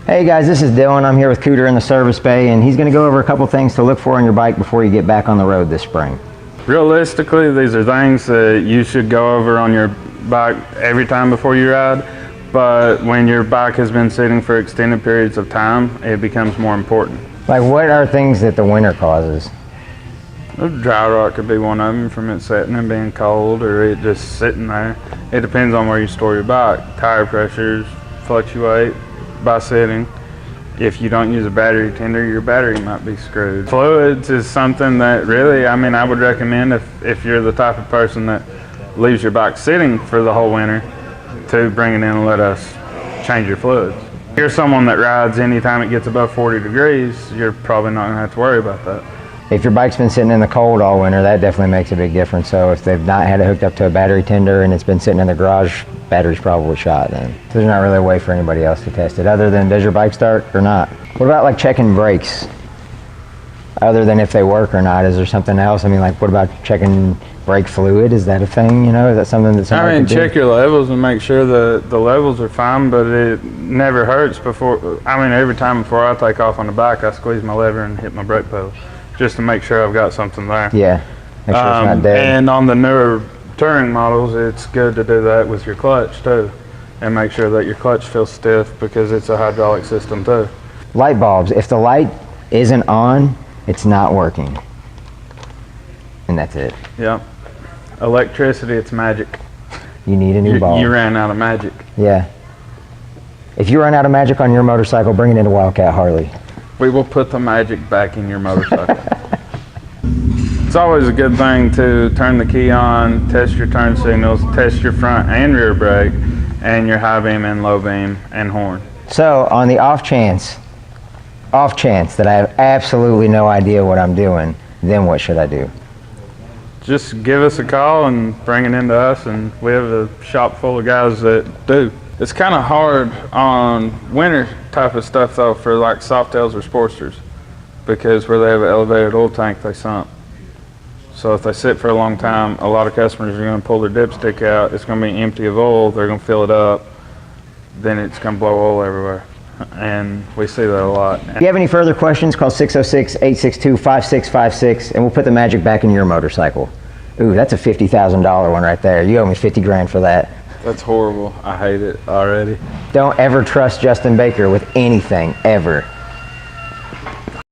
Hey guys, this is Dylan. I'm here with Cooter in the service bay, and he's going to go over a couple things to look for on your bike before you get back on the road this spring. Realistically, these are things that you should go over on your bike every time before you ride, but when your bike has been sitting for extended periods of time, it becomes more important. Like, what are things that the winter causes? Dry rot could be one of them, from it sitting and being cold, or it just sitting there. It depends on where you store your bike. Tire pressures fluctuate by sitting. If you don't use a battery tender, your battery might be screwed. Fluids is something that really, I would recommend if you're the type of person that leaves your bike sitting for the whole winter, to bring it in and let us change your fluids. If you're someone that rides anytime it gets above 40 degrees, you're probably not gonna have to worry about that. If your bike's been sitting in the cold all winter, that definitely makes a big difference. So if they've not had it hooked up to a battery tender and it's been sitting in the garage, battery's probably shot then. So there's not really a way for anybody else to test it other than does your bike start or not. What about like checking brakes? Other than if they work or not, is there something else? Like what about checking brake fluid? Is that a thing, Is that something that somebody can do? Check your levels and make sure the levels are fine, but it never hurts before, every time before I take off on the bike, I squeeze my lever and hit my brake pedal, just to make sure I've got something there. Yeah, make sure it's not dead. And on the newer touring models, it's good to do that with your clutch too, and make sure that your clutch feels stiff because it's a hydraulic system too. Light bulbs, if the light isn't on, it's not working. And that's it. Yep. Electricity, it's magic. You need a new bulb. You ran out of magic. Yeah. If you run out of magic on your motorcycle, bring it into Wildcat Harley. We will put the magic back in your motorcycle. It's always a good thing to turn the key on, test your turn signals, test your front and rear brake, and your high beam and low beam and horn. So on the off chance that I have absolutely no idea what I'm doing, then what should I do? Just give us a call and bring it into us, and we have a shop full of guys that do. It's kind of hard on winter type of stuff though for like Softails or Sportsters, because where they have an elevated oil tank, they sump. So if they sit for a long time, a lot of customers are going to pull their dipstick out. It's going to be empty of oil. They're going to fill it up. Then it's going to blow oil everywhere. And we see that a lot. If you have any further questions, call 606-862-5656 and we'll put the magic back in your motorcycle. Ooh, that's a $50,000 one right there. You owe me 50 grand for that. That's horrible. I hate it already. Don't ever trust Justin Baker with anything, ever.